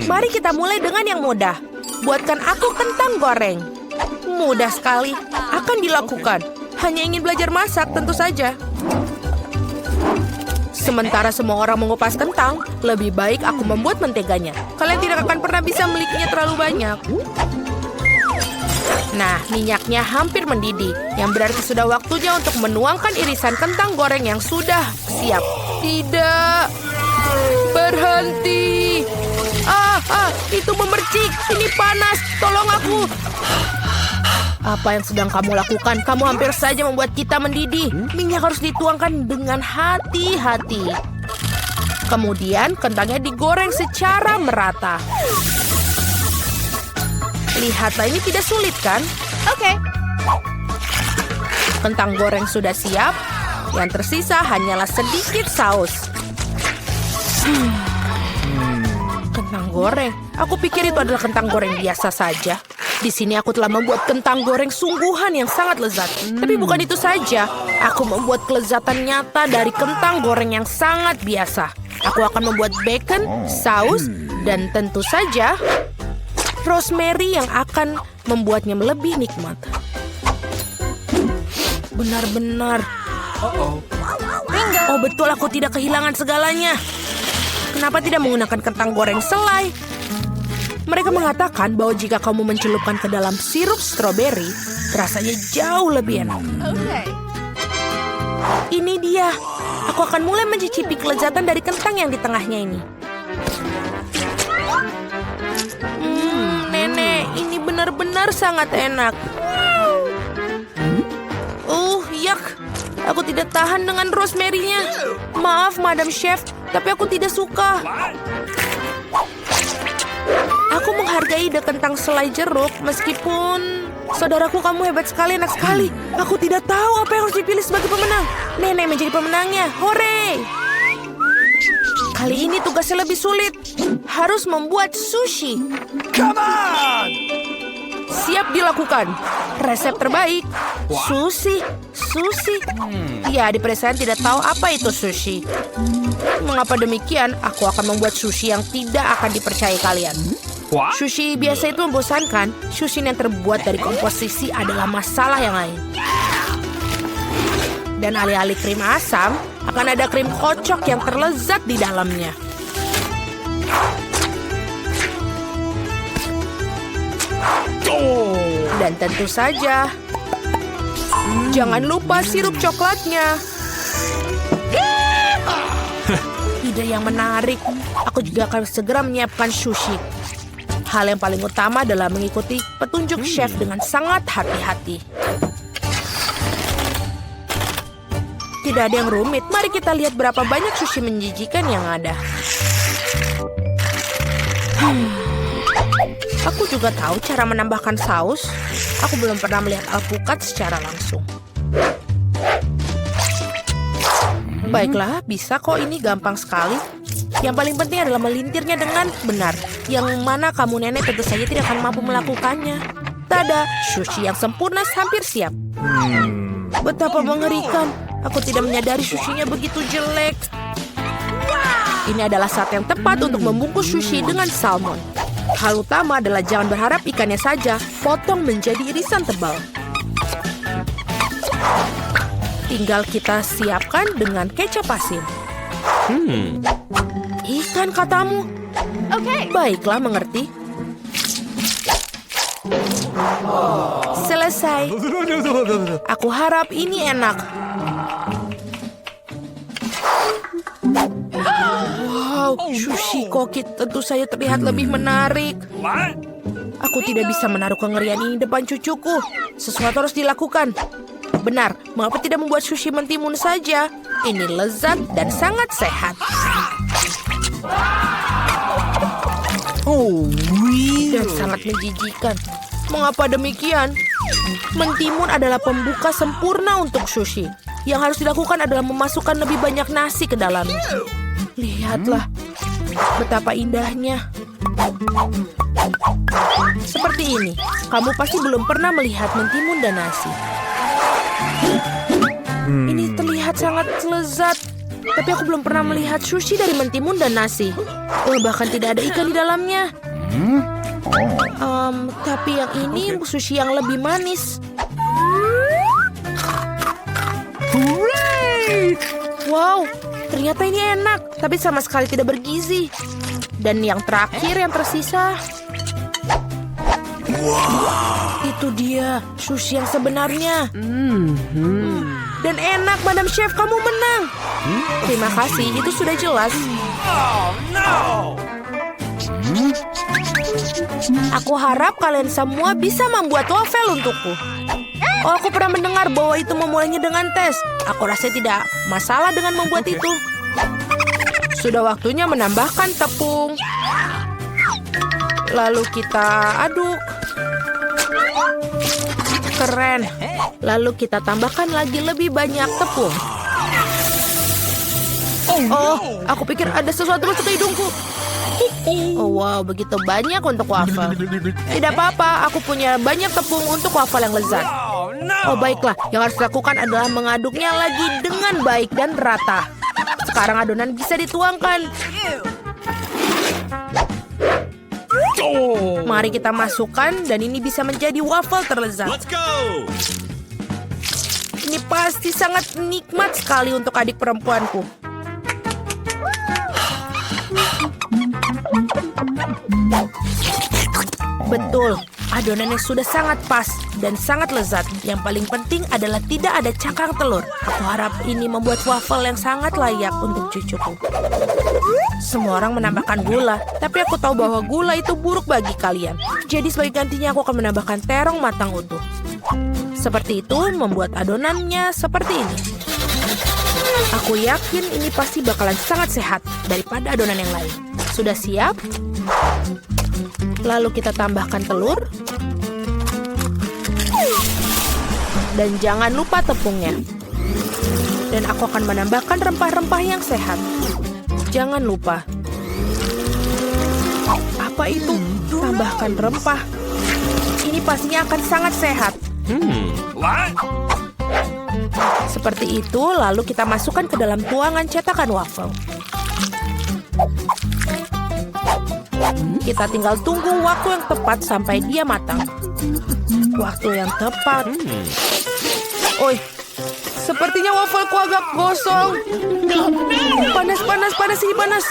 Mari kita mulai dengan yang mudah. Buatkan aku kentang goreng. Mudah sekali. Akan dilakukan. Hanya ingin belajar masak, tentu saja. Sementara semua orang mengupas kentang, lebih baik aku membuat menteganya. Kalian tidak akan pernah bisa memilikinya terlalu banyak. Nah, minyaknya hampir mendidih, yang berarti sudah waktunya untuk menuangkan irisan kentang goreng yang sudah siap. Tidak! Berhenti! Itu memercik! Ini panas! Tolong aku! Apa yang sedang kamu lakukan? Kamu hampir saja membuat kita mendidih. Minyak harus dituangkan dengan hati-hati. Kemudian, kentangnya digoreng secara merata. Lihatlah, ini tidak sulit, kan? Oke. Kentang goreng sudah siap. Yang tersisa hanyalah sedikit saus. Kentang goreng. Aku pikir itu adalah kentang goreng biasa saja. Di sini aku telah membuat kentang goreng sungguhan yang sangat lezat. Tapi bukan itu saja. Aku membuat kelezatan nyata dari kentang goreng yang sangat biasa. Aku akan membuat bacon, saus, dan tentu saja rosemary yang akan membuatnya lebih nikmat. Benar-benar. Oh betul, aku tidak kehilangan segalanya. Kenapa tidak menggunakan kentang goreng selai? Mereka mengatakan bahwa jika kamu mencelupkan ke dalam sirup stroberi, rasanya jauh lebih enak. Ini dia. Aku akan mulai mencicipi kelezatan dari kentang yang di tengahnya ini. Nenek, ini benar-benar sangat enak. Yak. Aku tidak tahan dengan rosemary-nya. Maaf, Madam Chef, tapi aku tidak suka. Aku menghargai ide kentang selai jeruk, meskipun... Saudaraku, kamu hebat sekali, enak sekali. Aku tidak tahu apa yang harus dipilih sebagai pemenang. Nenek menjadi pemenangnya. Hore! Kali ini tugasnya lebih sulit. Harus membuat sushi. Come on! Siap dilakukan. Resep terbaik. Sushi. Ya, di pedesaan tidak tahu apa itu sushi. Mengapa demikian? Aku akan membuat sushi yang tidak akan dipercaya kalian. Sushi biasa itu membosankan. Sushi yang terbuat dari komposisi adalah masalah yang lain. Dan alih-alih krim asam, akan ada krim kocok yang terlezat di dalamnya. Dan tentu saja, jangan lupa sirup coklatnya. Ide yang menarik. Aku juga akan segera menyiapkan sushi. Hal yang paling utama adalah mengikuti petunjuk chef dengan sangat hati-hati. Tidak ada yang rumit. Mari kita lihat berapa banyak sushi menjijikan yang ada. Aku juga tahu cara menambahkan saus. Aku belum pernah melihat alpukat secara langsung. Baiklah, bisa kok, ini gampang sekali. Yang paling penting adalah melintirnya dengan benar. Yang mana kamu nenek tentu saja tidak akan mampu melakukannya. Tada, sushi yang sempurna hampir siap. Betapa mengerikan. Aku tidak menyadari sushinya begitu jelek. Ini adalah saat yang tepat untuk membungkus sushi dengan salmon. Hal utama adalah jangan berharap ikannya saja, potong menjadi irisan tebal. Tinggal kita siapkan dengan kecap asin. Ikan katamu? Oke. Baiklah, mengerti. Selesai. Aku harap ini enak. Wow, sushi koki tentu saja terlihat lebih menarik. Aku tidak bisa menaruh kengerian ini depan cucuku. Sesuatu harus dilakukan. Benar, mengapa tidak membuat sushi mentimun saja? Ini lezat dan sangat sehat. Dan sangat menjijikan. Mengapa demikian? Mentimun adalah pembuka sempurna untuk sushi. Yang harus dilakukan adalah memasukkan lebih banyak nasi ke dalamnya. Lihatlah, betapa indahnya. Seperti ini, kamu pasti belum pernah melihat mentimun dan nasi. Ini terlihat sangat lezat. Tapi aku belum pernah melihat sushi dari mentimun dan nasi. Bahkan tidak ada ikan di dalamnya. Tapi yang ini sushi yang lebih manis. Wow, ternyata ini enak, tapi sama sekali tidak bergizi. Dan yang terakhir yang tersisa. Itu dia, sushi yang sebenarnya. Dan enak, Madam Chef, kamu menang. Terima kasih, itu sudah jelas. Oh, no! Aku harap kalian semua bisa membuat waffle untukku. Aku pernah mendengar bahwa itu memulainya dengan tes. Aku rasa tidak masalah dengan membuat itu. Sudah waktunya menambahkan tepung. Lalu kita aduk. Keren. Lalu kita tambahkan lagi lebih banyak tepung. Oh, aku pikir ada sesuatu masuk ke hidungku. Oh wow, begitu banyak untuk waffle. Tidak apa-apa, aku punya banyak tepung untuk waffle yang lezat. Oh baiklah, yang harus dilakukan adalah mengaduknya lagi dengan baik dan rata. Sekarang adonan bisa dituangkan. Mari kita masukkan dan ini bisa menjadi waffle terlezat. Let's go! Ini pasti sangat nikmat sekali untuk adik perempuanku. Betul, adonannya sudah sangat pas dan sangat lezat. Yang paling penting adalah tidak ada cakang telur. Aku harap ini membuat waffle yang sangat layak untuk cucuku. Semua orang menambahkan gula, tapi aku tahu bahwa gula itu buruk bagi kalian. Jadi sebagai gantinya aku akan menambahkan terong matang utuh. Seperti itu membuat adonannya seperti ini. Aku yakin ini pasti bakalan sangat sehat daripada adonan yang lain. Sudah siap? Lalu kita tambahkan telur. Dan jangan lupa tepungnya. Dan aku akan menambahkan rempah-rempah yang sehat. Jangan lupa. Apa itu? Tambahkan rempah. Ini pastinya akan sangat sehat. What? Seperti itu, lalu kita masukkan ke dalam tuangan cetakan waffle. Kita tinggal tunggu waktu yang tepat sampai dia matang. Waktu yang tepat. Oi, sepertinya waffleku agak gosong. Panas, panas, panas, ini panas.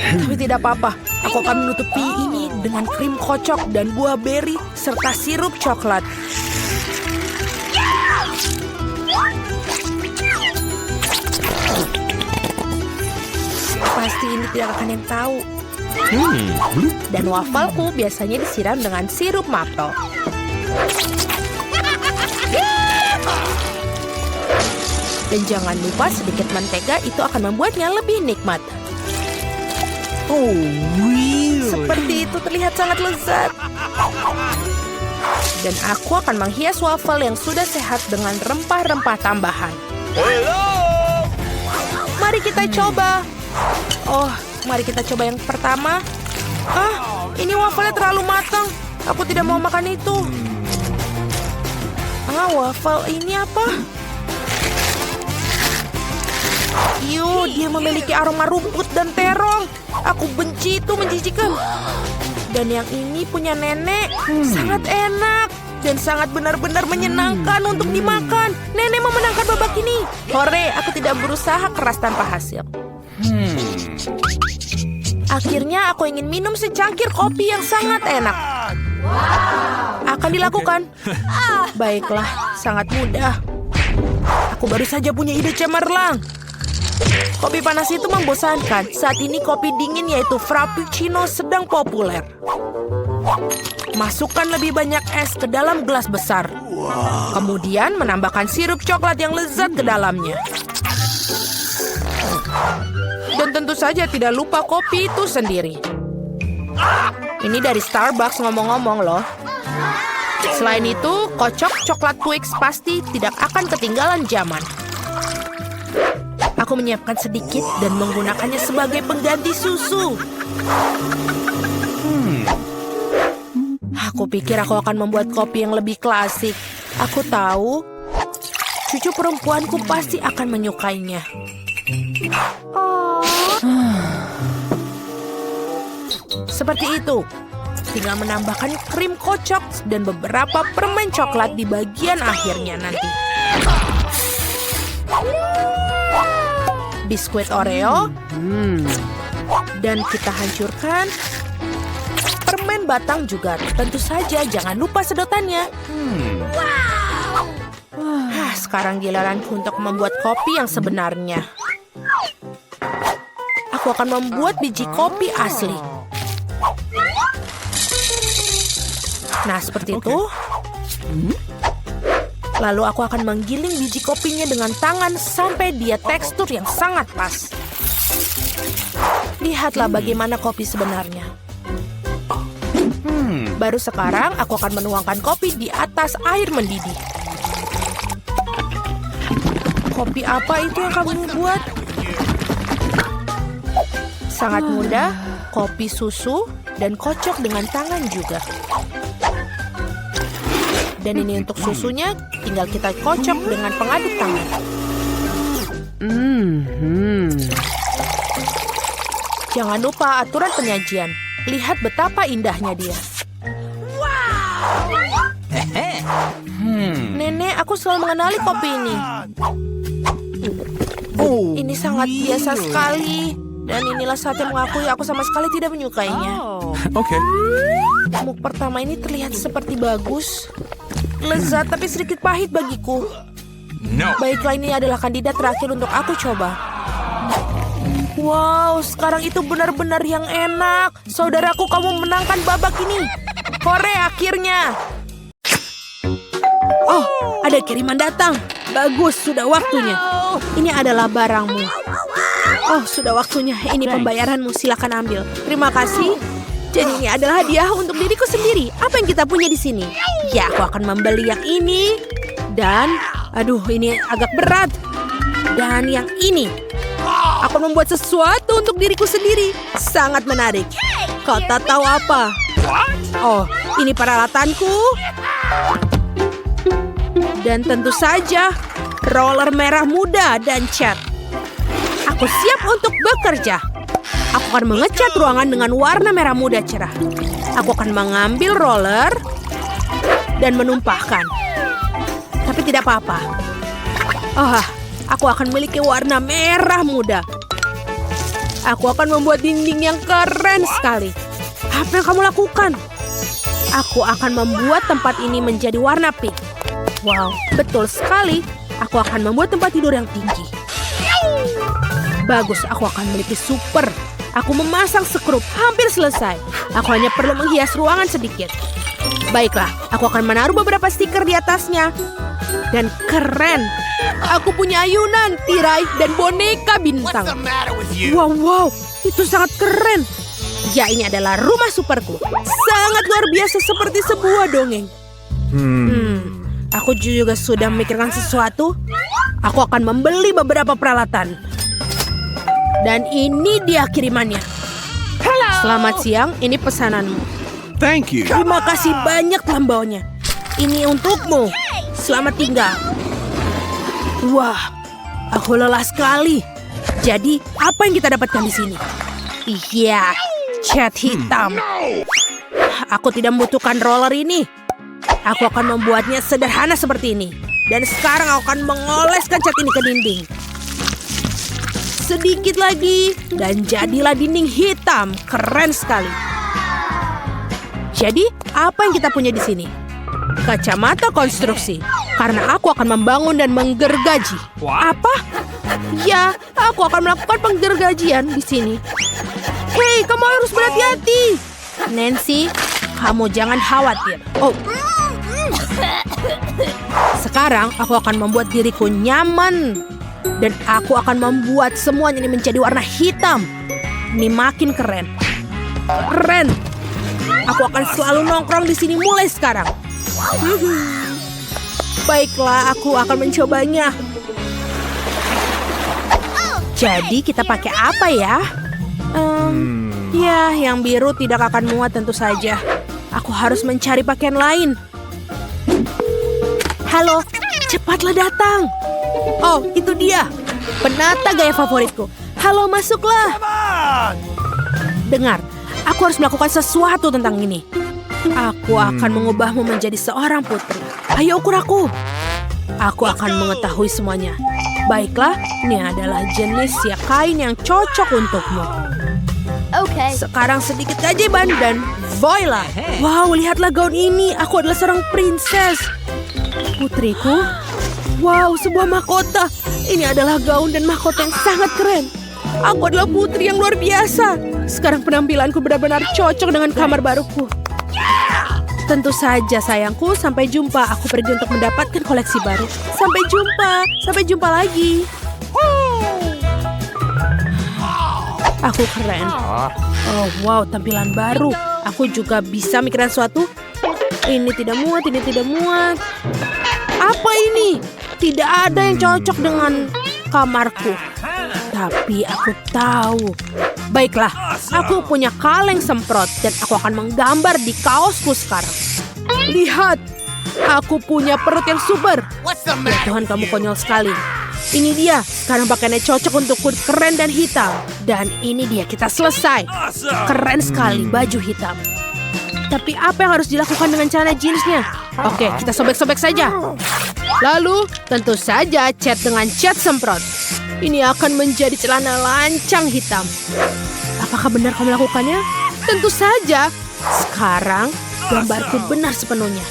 Tapi tidak apa-apa, aku akan menutupi ini dengan krim kocok dan buah beri serta sirup coklat. Pasti ini tidak akan yang tahu. Dan wafelku biasanya disiram dengan sirup maple. Dan jangan lupa sedikit mentega, itu akan membuatnya lebih nikmat. Oh, really? Seperti itu terlihat sangat lezat. Dan aku akan menghias waffle yang sudah sehat dengan rempah-rempah tambahan. Hello! Mari kita coba. Oh, mari kita coba yang pertama. Ini wafelnya terlalu matang. Aku tidak mau makan itu. Waffle ini apa? Dia memiliki aroma rumput dan terong. Aku benci itu, menjijikan. Dan yang ini punya nenek. Sangat enak. Dan sangat benar-benar menyenangkan untuk dimakan. Nenek memenangkan babak ini. Hore, aku tidak berusaha keras tanpa hasil. Akhirnya aku ingin minum secangkir kopi yang sangat enak. Akan dilakukan. Baiklah, sangat mudah. Aku baru saja punya ide cemerlang. Kopi panas itu membosankan. Saat ini kopi dingin yaitu Frappuccino sedang populer. Masukkan lebih banyak es ke dalam gelas besar. Kemudian menambahkan sirup coklat yang lezat ke dalamnya. Dan tentu saja tidak lupa kopi itu sendiri. Ini dari Starbucks ngomong-ngomong loh. Selain itu, kocok coklat Twix pasti tidak akan ketinggalan zaman. Aku menyiapkan sedikit dan menggunakannya sebagai pengganti susu. Aku pikir aku akan membuat kopi yang lebih klasik. Aku tahu, cucu perempuanku pasti akan menyukainya. Seperti itu. Tinggal menambahkan krim kocok dan beberapa permen coklat di bagian akhirnya nanti. Biskuit Oreo. Dan kita hancurkan. Permen batang juga. Tentu saja jangan lupa sedotannya. Sekarang giliranku untuk membuat kopi yang sebenarnya. Aku akan membuat biji kopi asli. Nah, seperti itu. Lalu aku akan menggiling biji kopinya dengan tangan sampai dia tekstur yang sangat pas. Lihatlah bagaimana kopi sebenarnya. Baru sekarang aku akan menuangkan kopi di atas air mendidih. Kopi apa itu yang kamu buat? Sangat mudah, kopi susu dan kocok dengan tangan juga. Dan ini untuk susunya, tinggal kita kocok dengan pengaduk tangan. Jangan lupa aturan penyajian. Lihat betapa indahnya dia. Nenek, aku selalu mengenali kopi ini. Ini sangat biasa sekali. Dan inilah saat yang mengakui aku sama sekali tidak menyukainya. Okay. Muk pertama ini terlihat seperti bagus. Lezat tapi sedikit pahit bagiku. No. Baiklah, ini adalah kandidat terakhir untuk aku coba. Wow, sekarang itu benar-benar yang enak. Saudaraku, kamu menangkan babak ini. Hore, akhirnya. Oh, ada kiriman datang. Bagus, sudah waktunya. Ini adalah barangmu. Oh, sudah waktunya. Ini pembayaranmu, silakan ambil. Terima kasih. Jadi ini adalah hadiah untuk diriku sendiri. Apa yang kita punya di sini? Ya, aku akan membeli yang ini. Dan, aduh, ini agak berat. Dan yang ini. Aku membuat sesuatu untuk diriku sendiri. Sangat menarik. Kau tak tahu apa? Oh, ini peralatanku. Dan tentu saja, roller merah muda dan cat. Aku siap untuk bekerja. Aku akan mengecat ruangan dengan warna merah muda cerah. Aku akan mengambil roller dan menumpahkan. Tapi tidak apa-apa. Oh, aku akan memiliki warna merah muda. Aku akan membuat dinding yang keren sekali. Apa yang kamu lakukan? Aku akan membuat tempat ini menjadi warna pink. Wow, betul sekali. Aku akan membuat tempat tidur yang tinggi. Bagus, aku akan memiliki super. Aku memasang skrup, hampir selesai. Aku hanya perlu menghias ruangan sedikit. Baiklah, aku akan menaruh beberapa stiker di atasnya. Dan keren. Aku punya ayunan, tirai, dan boneka bintang. Wow, itu sangat keren. Ya, ini adalah rumah superku. Sangat luar biasa seperti sebuah dongeng. Aku juga sudah memikirkan sesuatu. Aku akan membeli beberapa peralatan. Dan ini dia kirimannya. Selamat siang, ini pesananmu. Thank you. Terima kasih banyak telah membawanya. Ini untukmu. Selamat tinggal. Wah, aku lelah sekali. Jadi, apa yang kita dapatkan di sini? Iya, cat hitam. Aku tidak membutuhkan roller ini. Aku akan membuatnya sederhana seperti ini. Dan sekarang aku akan mengoleskan cat ini ke dinding. Sedikit lagi, dan jadilah dinding hitam. Keren sekali. Jadi, apa yang kita punya di sini? Kacamata konstruksi. Karena aku akan membangun dan menggergaji. Apa? Ya, aku akan melakukan penggergajian di sini. Hei, kamu harus berhati-hati. Nancy, kamu jangan khawatir. Oh. Sekarang aku akan membuat diriku nyaman. Dan aku akan membuat semuanya ini menjadi warna hitam. Ini makin keren. Keren. Aku akan selalu nongkrong di sini mulai sekarang. Baiklah, aku akan mencobanya. Jadi kita pakai apa ya? Ya, yang biru tidak akan muat tentu saja. Aku harus mencari pakaian lain. Halo, cepatlah datang. Oh, itu dia. penata gaya favoritku. Halo, masuklah. Dengar, aku harus melakukan sesuatu tentang ini. Aku akan mengubahmu menjadi seorang putri. Ayo ukur aku. Aku akan mengetahui semuanya. Baiklah, ini adalah jenis siak kain yang cocok untukmu. Okay. Sekarang sedikit keajaiban dan voila. Wow, lihatlah gaun ini. Aku adalah seorang princess. Putriku. Wow, sebuah mahkota. Ini adalah gaun dan mahkota yang sangat keren. Aku adalah putri yang luar biasa. Sekarang penampilanku benar-benar cocok dengan kamar baruku. Tentu saja sayangku, sampai jumpa. Aku pergi untuk mendapatkan koleksi baru. Sampai jumpa. Sampai jumpa lagi. Aku keren. Oh wow, tampilan baru. Aku juga bisa mikirin sesuatu. Ini tidak muat, ini tidak muat. Apa ini? Tidak ada yang cocok dengan kamarku. Tapi aku tahu. Baiklah, aku punya kaleng semprot dan aku akan menggambar di kaosku sekarang. Lihat, aku punya perut yang super. Ya Tuhan, kamu konyol sekali. Ini dia, sekarang pakaiannya cocok untukku, keren dan hitam. Dan ini dia, kita selesai. Keren sekali, baju hitam. Tapi apa yang harus dilakukan dengan celana jeansnya? Oke, kita sobek-sobek saja. Lalu, tentu saja cat dengan cat semprot. Ini akan menjadi celana lancang hitam. Apakah benar kamu melakukannya? Tentu saja. Sekarang, gambarku benar sepenuhnya.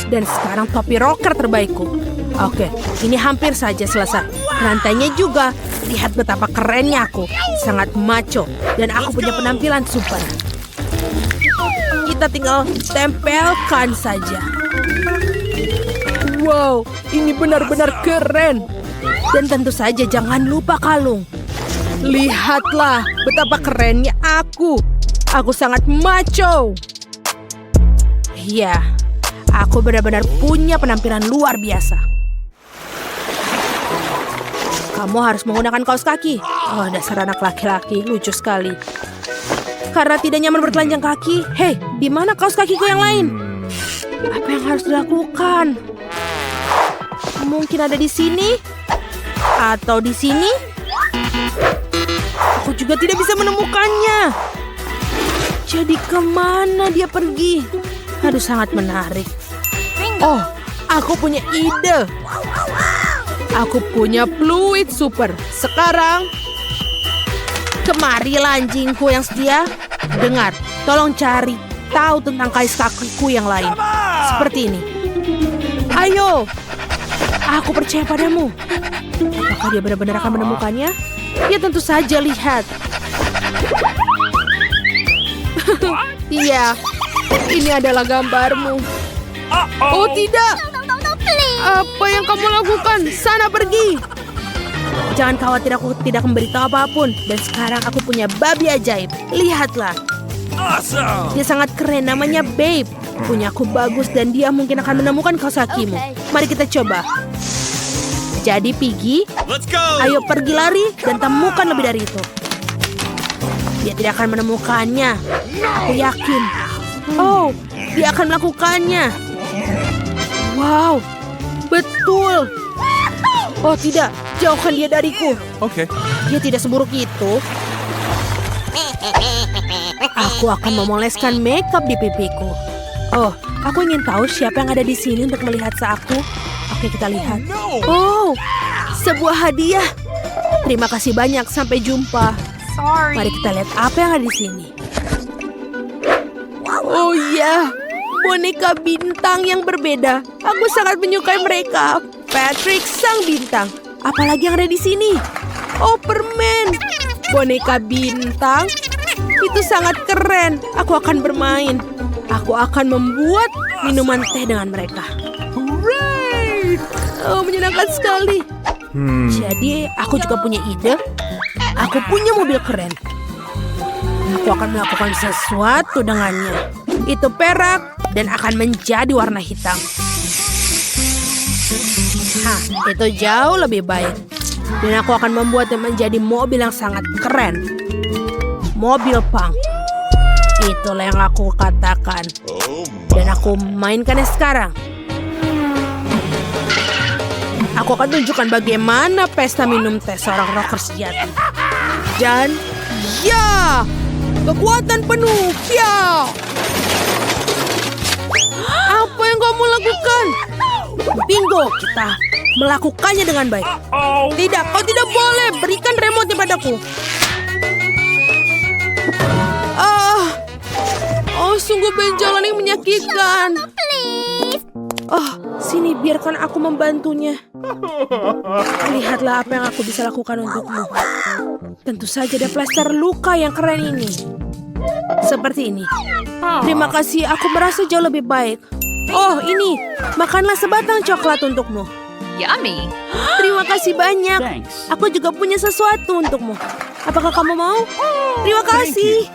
Dan sekarang topi rocker terbaikku. Oke, ini hampir saja selesai. Rantainya juga. Lihat betapa kerennya aku. Sangat macho. Dan aku punya penampilan super. Kita tinggal tempelkan saja. Wow, ini benar-benar keren. Dan tentu saja jangan lupa kalung. Lihatlah betapa kerennya aku. Aku sangat macho. Ya, aku benar-benar punya penampilan luar biasa. Kamu harus menggunakan kaos kaki. Oh, dasar anak laki-laki, lucu sekali. Karena tidak nyaman bertelanjang kaki. Hei, di mana kaos kakiku yang lain? Apa yang harus dilakukan? Mungkin ada di sini? Atau di sini? Aku juga tidak bisa menemukannya. Jadi kemana dia pergi? Aduh, sangat menarik. Oh, aku punya ide. Aku punya fluid super. Sekarang, kemarilah anjingku yang setia. Dengar, tolong cari tahu tentang kais kakiku yang lain. Seperti ini. Ayo, aku percaya padamu. Apakah dia benar-benar akan menemukannya? Ya tentu saja, lihat. Iya, ini adalah gambarmu. Oh tidak. Apa yang kamu lakukan? Sana pergi. Jangan khawatir, aku tidak memberitahu apapun. Dan sekarang aku punya babi ajaib. Lihatlah. Dia sangat keren, namanya Babe. Punya aku bagus dan dia mungkin akan menemukan kaos kakimu. Mari kita coba. Jadi Piggy, ayo pergi lari dan temukan lebih dari itu. Dia tidak akan menemukannya. Aku yakin. Oh, dia akan melakukannya. Wow, betul. Oh tidak, jauhkan dia dariku. Okay. Dia tidak seburuk itu. Aku akan memoleskan makeup di pipiku. Oh, aku ingin tahu siapa yang ada di sini untuk melihat aku. Oke, kita lihat. Oh, sebuah hadiah. Terima kasih banyak, sampai jumpa. Mari kita lihat apa yang ada di sini. Oh iya, boneka bintang yang berbeda. Aku sangat menyukai mereka. Patrick sang bintang. Apalagi yang ada di sini? Oh, permen. Boneka bintang. Itu sangat keren. Aku akan bermain. Aku akan membuat minuman teh dengan mereka. Hooray! Oh, menyenangkan sekali. Jadi, aku juga punya ide. Aku punya mobil keren. Aku akan melakukan sesuatu dengannya. Itu perak dan akan menjadi warna hitam. Hah, itu jauh lebih baik. Dan aku akan membuatnya menjadi mobil yang sangat keren. Mobil punk. Itulah yang aku katakan. Dan aku mainkannya sekarang. Aku akan tunjukkan bagaimana pesta minum teh seorang rocker sejati. Dan ya, kekuatan penuh, ya. Apa yang kamu lakukan? Bingo, kita melakukannya dengan baik. Tidak, kau tidak boleh. Berikan remote padaku. Sungguh benjolan yang menyakitkan. Sini biarkan aku membantunya. Lihatlah apa yang aku bisa lakukan untukmu. Tentu saja ada plester luka yang keren ini. Seperti ini. Terima kasih, aku merasa jauh lebih baik. Oh, ini. Makanlah sebatang coklat untukmu. Yummy. Terima kasih banyak. Thanks. Aku juga punya sesuatu untukmu. Apakah kamu mau? Terima kasih.